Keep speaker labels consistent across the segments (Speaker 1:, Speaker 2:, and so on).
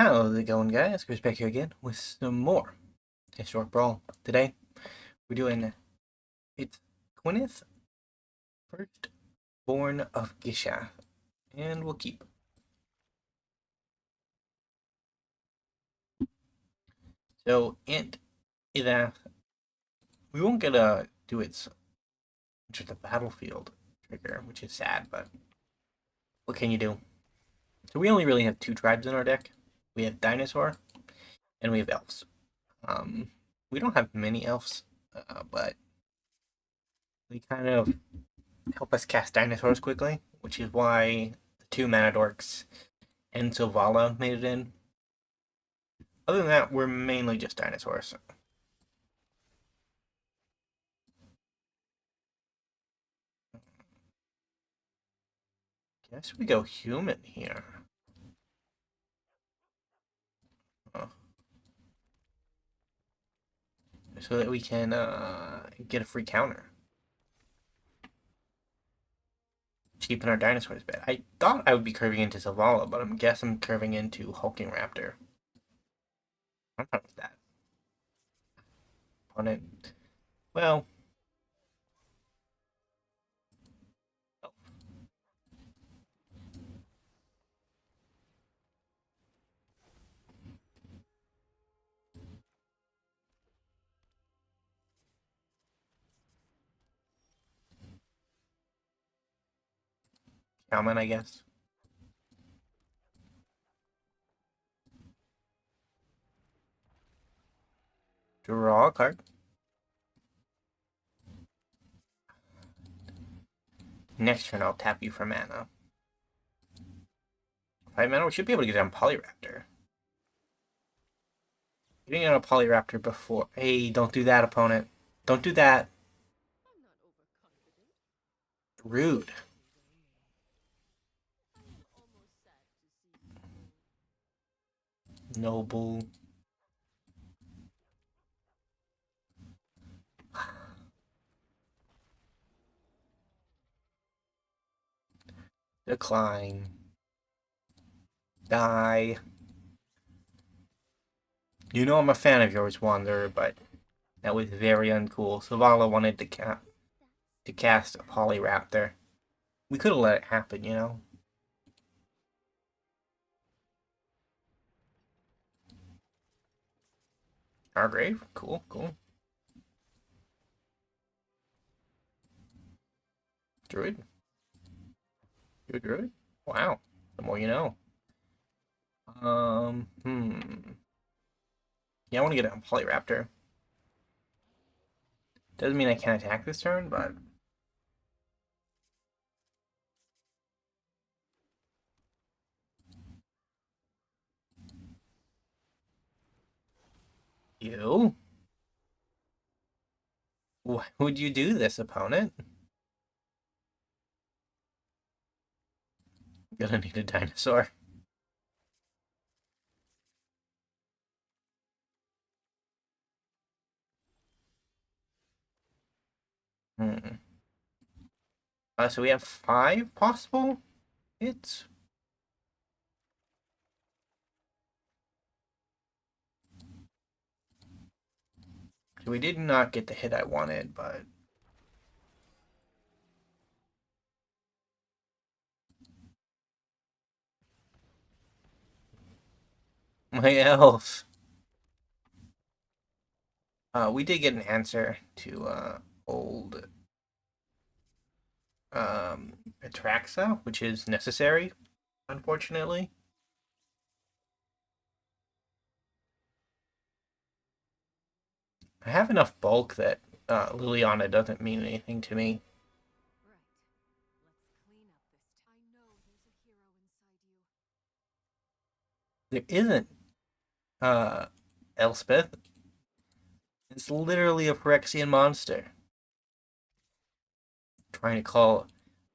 Speaker 1: How's it going, guys? Chris back here again with some more historic Brawl. Today, we're doing Itzquinth, Firstborn of Gishath, and we'll keep. So, Idath, we won't get to do its just the battlefield trigger, which is sad, but what can you do? So we only really have two tribes in our deck. We have Dinosaur, and we have Elves. We don't have many Elves, but they kind of help us cast dinosaurs quickly, which is why the two mana dorks and Silvala made it in. Other than that, we're mainly just dinosaurs. Guess we go human here. Oh. So that we can get a free counter. Cheapen our dinosaurs a bit. I thought I would be curving into Silvala, but I guess I'm curving into Hulking Raptor. I'm fine with that. Opponent. Well. Oh. Cowman, I guess. Draw a card. Next turn, I'll tap you for mana. 5 mana, we should be able to get down Polyraptor. Getting out a Polyraptor before. Hey, don't do that, opponent. Don't do that. Rude. Noble. Decline. Die. You know I'm a fan of yours, Wanderer, but that was very uncool. Savala wanted to cast a Polyraptor. We could have let it happen, you know? Hargrave? Cool, cool. Druid? You a druid? Wow. The more you know. Yeah, I want to get a Polyraptor. Doesn't mean I can't attack this turn, but... You? Why would you do this, opponent? Gonna need a dinosaur. So we have 5 possible hits. So we did not get the hit I wanted, but... My elf. We did get an answer to old Atraxa, which is necessary, unfortunately. I have enough bulk that Liliana doesn't mean anything to me. There isn't Elspeth. It's literally a Phyrexian monster. Trying to call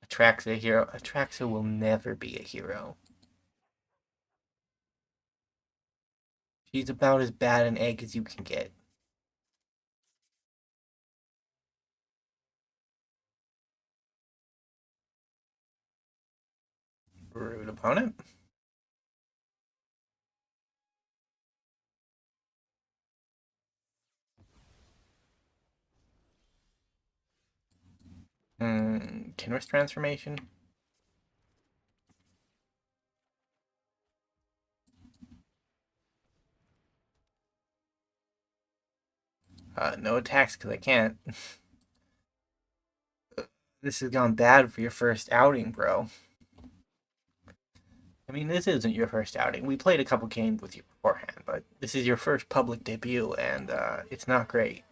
Speaker 1: Atraxa a hero. Atraxa will never be a hero. She's about as bad an egg as you can get. Rude opponent. Kinrith transformation. No attacks because I can't. This has gone bad for your first outing, bro. I mean, this isn't your first outing. We played a couple games with you beforehand, but this is your first public debut, and it's not great.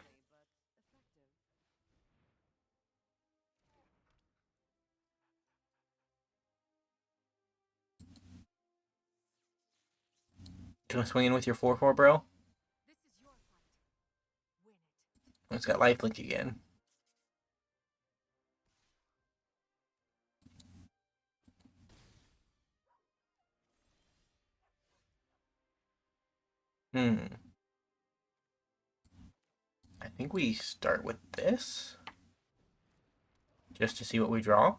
Speaker 1: Do you want to swing in with your 4/4, bro? It's got lifelink again. Hmm. I think we start with this. Just to see what we draw.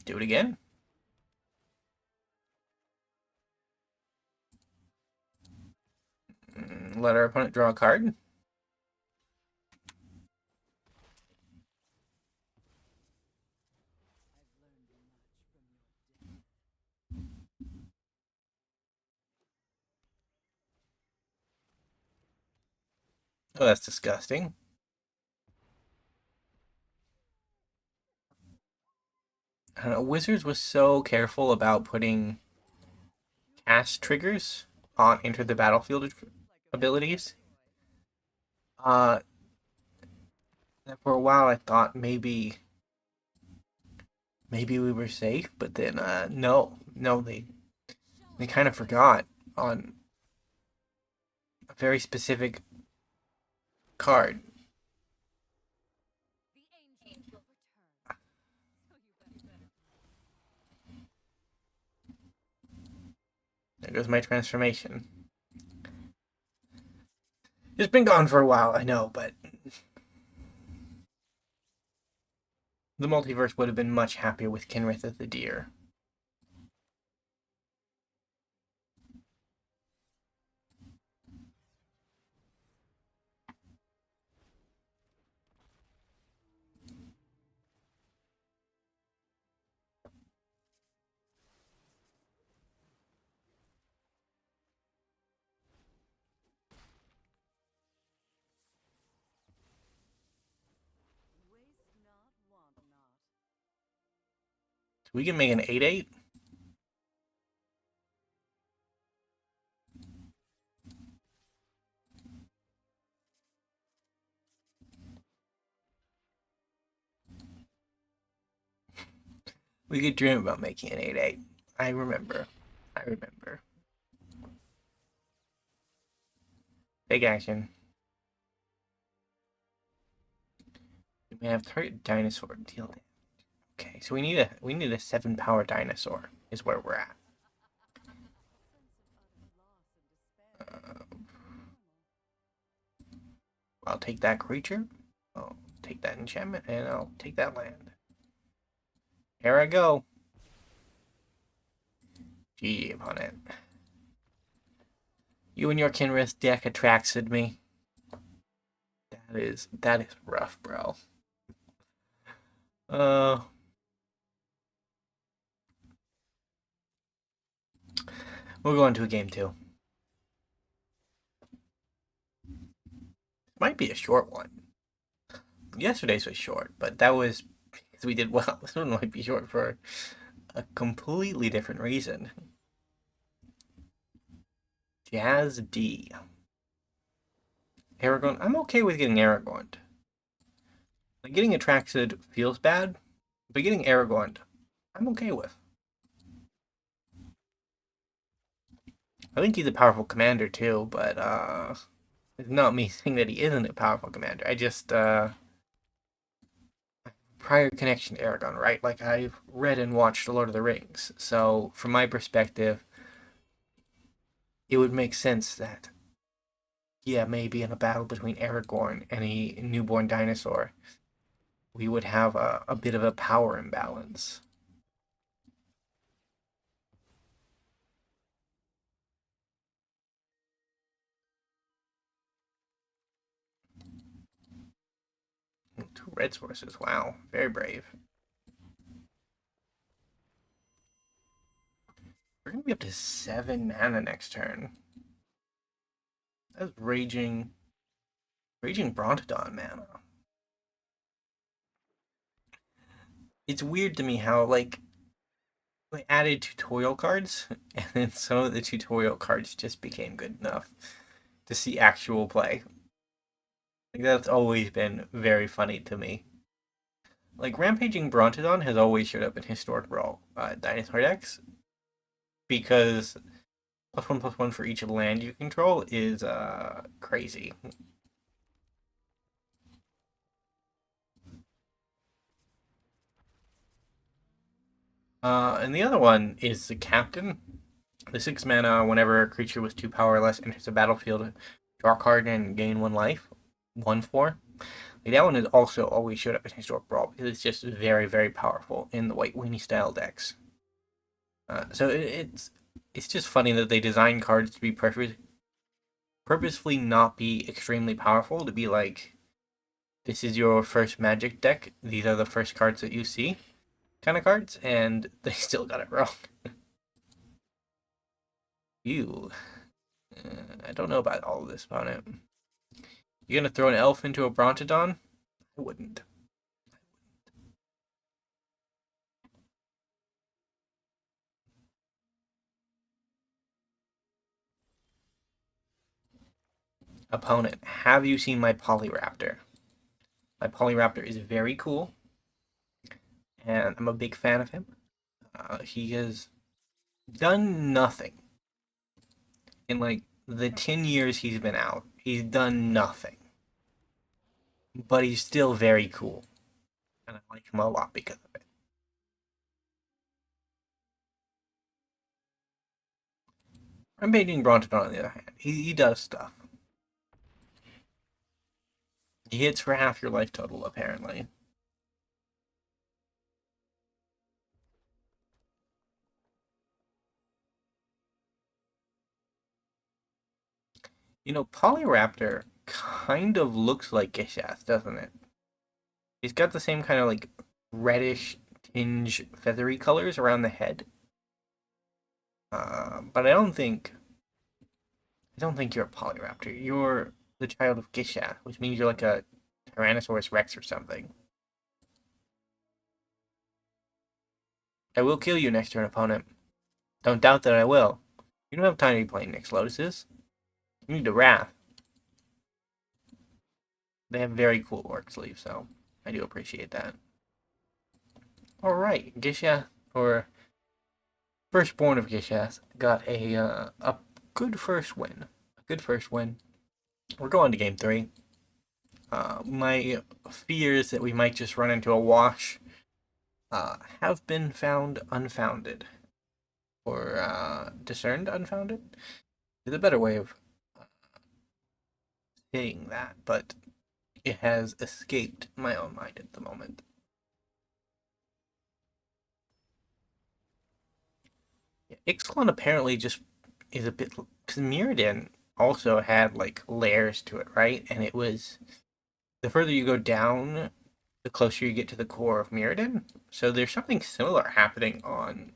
Speaker 1: Do it again. Let our opponent draw a card. Oh, that's disgusting. I don't know, Wizards was so careful about putting cast triggers on Enter the Battlefield abilities. For a while I thought maybe we were safe, but then no, they kind of forgot on a very specific card. There goes my transformation. It's been gone for a while, I know, but the multiverse would have been much happier with Kinrith as the deer. So we can make an 8/8. We could dream about making an 8/8. I remember. I remember. Big action. We have target dinosaur deal damage. Okay, so we need a 7-power dinosaur is where we're at. I'll take that creature. I'll take that enchantment, and I'll take that land. Here I go. GG upon it. You and your Kinrith deck attracted me. That is rough, bro. We'll go into a game 2. Might be a short one. Yesterday's was short, but that was because we did well. This one might be short for a completely different reason. Jazz D. Aragorn. I'm okay with getting Aragorn. Like, getting Atraxid feels bad, but getting Aragorn, I'm okay with. I think he's a powerful commander too, but it's not me saying that he isn't a powerful commander. I just prior connection to Aragorn, right? Like, I've read and watched Lord of the Rings, so from my perspective, it would make sense that, yeah, maybe in a battle between Aragorn and a newborn dinosaur, we would have a bit of a power imbalance. red sources. Wow, very brave. We're gonna be up to 7 mana next turn. That's Raging Brontodon mana. It's weird to me how, like, they added tutorial cards, and then some of the tutorial cards just became good enough to see actual play. Like, that's always been very funny to me. Like, Rampaging Brontodon has always showed up in Historic Brawl Dinosaur decks, because +1/+1 for each land you control is crazy. And the other one is the Captain. The 6 mana, whenever a creature with 2 power or less enters the battlefield, draw a card and gain 1 life. 1/4. Like, that one has also always showed up in Historic Brawl because it's just very, very powerful in the White Weenie style decks. So it's just funny that they design cards to be purposefully not be extremely powerful, to be like, this is your first Magic deck, these are the first cards that you see, kind of cards, and they still got it wrong. Ew. I don't know about all of this, opponent. You gonna throw an elf into a Brontodon? I wouldn't. Opponent, have you seen my Polyraptor? My Polyraptor is very cool, and I'm a big fan of him. He has done nothing in like the 10 years he's been out. He's done nothing, but he's still very cool, and I like him a lot because of it. Rampaging Brontodon, on the other hand, he does stuff. He hits for half your life total, apparently. You know, Polyraptor kind of looks like Gishath, doesn't it? He's got the same kind of like reddish tinge feathery colors around the head. But I don't think you're a Polyraptor. You're the child of Gishath, which means you're like a Tyrannosaurus Rex or something. I will kill you next turn, opponent. Don't doubt that I will. You don't have time to be playing Nyx Lotuses. You need to Wrath. They have very cool orc sleeves, so I do appreciate that. Alright, Gishath, or Firstborn of Gishath, got a good first win. A good first win. We're going to game 3. My fears that we might just run into a wash have been found unfounded. Or discerned unfounded? Is a better way of saying that, but it has escaped my own mind at the moment. Yeah, Ixalan apparently just is a bit, because Mirrodin also had like layers to it, right? And it was, the further you go down, the closer you get to the core of Mirrodin. So there's something similar happening on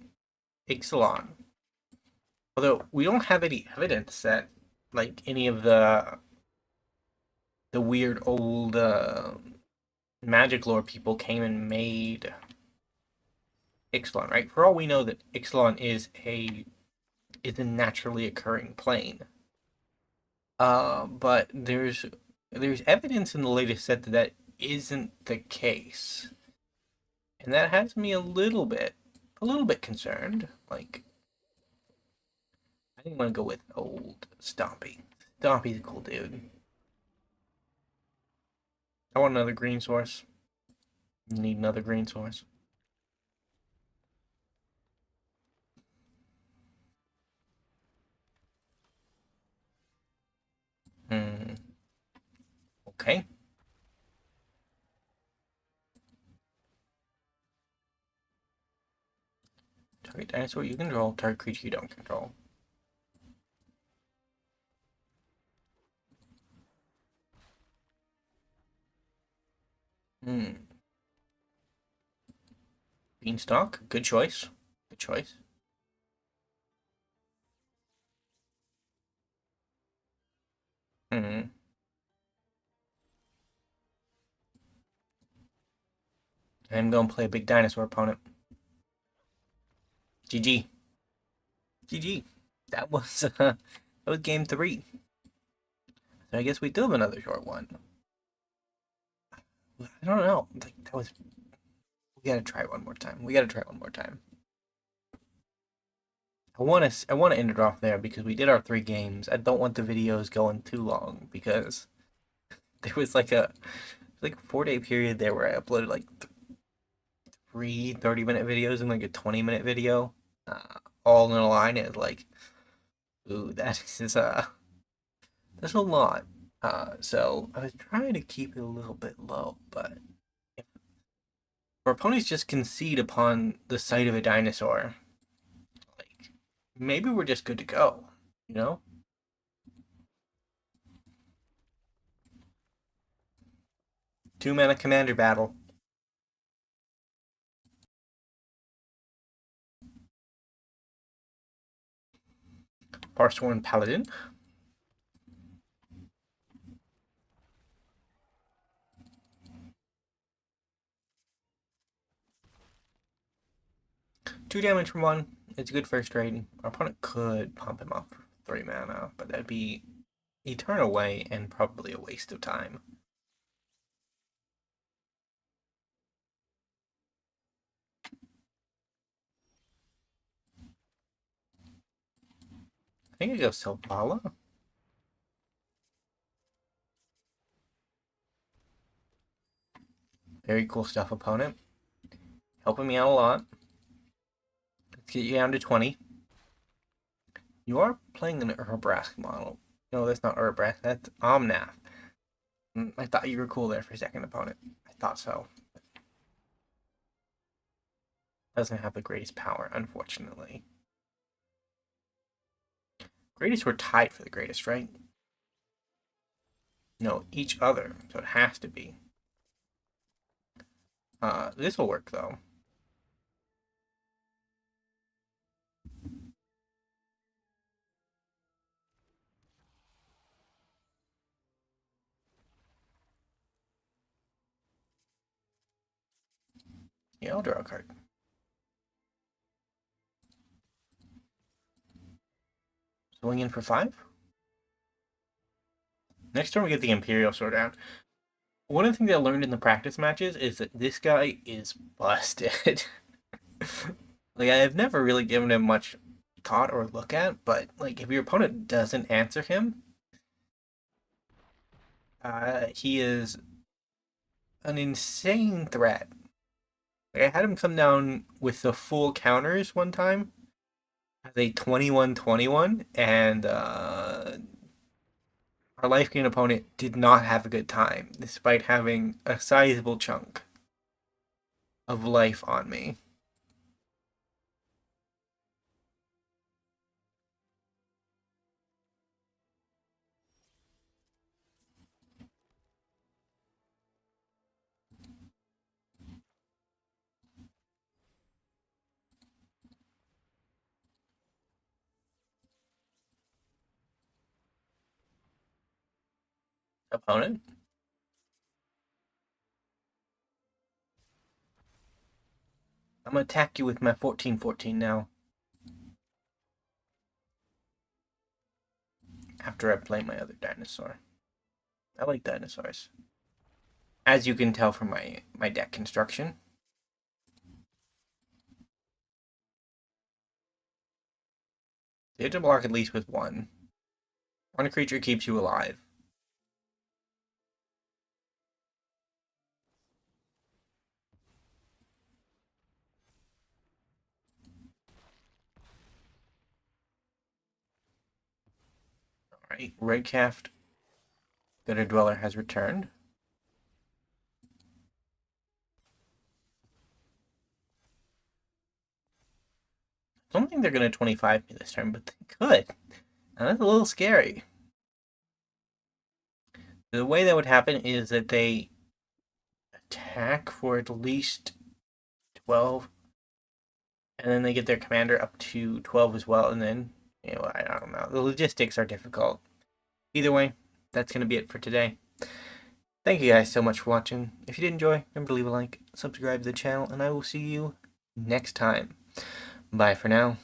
Speaker 1: Ixalan. Although we don't have any evidence that like any of the weird old magic lore people came and made Ixalan, right? For all we know, that Ixalan is a naturally occurring plane. But there's evidence in the latest set that that isn't the case, and that has me a little bit concerned. Like, I think I'm gonna go with old Stompy. Stompy's a cool dude. I want another green source. Need another green source. Hmm. Okay. Target dinosaur you control. Target creature you don't control. Hmm. Beanstalk, good choice. Good choice. Hmm. I'm going to play a big dinosaur opponent. GG. GG. That was game 3. So I guess we do have another short one. I don't know. Like that was. We gotta try one more time. We gotta try one more time. I want to end it off there because we did our 3 games. I don't want the videos going too long because there was like a 4-day period there where I uploaded like 3 30-minute videos and like a 20-minute video, all in a line. It's like, ooh, that's a lot. So I was trying to keep it a little bit low, but if our opponents just concede upon the sight of a dinosaur, like maybe we're just good to go, you know? 2-mana commander battle. Firstborn Paladin. Two damage from one. It's a good first trade. Our opponent could pump him up for 3 mana, but that'd be a turn away and probably a waste of time. I think I go Selvala. Very cool stuff, opponent. Helping me out a lot. Let's get you down to 20. You are playing an Urbrask model. No, that's not Urbrask. That's Omnath. I thought you were cool there for a second, opponent. I thought so. Doesn't have the greatest power, unfortunately. Greatest were tied for the greatest, right? No, each other. So it has to be. This will work though. Yeah, I'll draw a card. Swing in for 5. Next turn we get the Imperial Sword out. One of the things I learned in the practice matches is that this guy is busted. Like I have never really given him much thought or look at, but like if your opponent doesn't answer him, he is an insane threat. Like, I had him come down with the full counters one time as a 21-21, and our life gain opponent did not have a good time, despite having a sizable chunk of life on me. Opponent? I'm gonna attack you with my 14-14 now. After I play my other dinosaur. I like dinosaurs. As you can tell from my deck construction. You have to block at least with one. One creature keeps you alive. Alright, Redcalf, Gutter Dweller has returned. I don't think they're going to 25 me this turn, but they could. And that's a little scary. The way that would happen is that they attack for at least 12. and then they get their commander up to 12 as well, and then, I don't know. The logistics are difficult. Either way, that's going to be it for today. Thank you guys so much for watching. If you did enjoy, remember to leave a like, subscribe to the channel, and I will see you next time. Bye for now.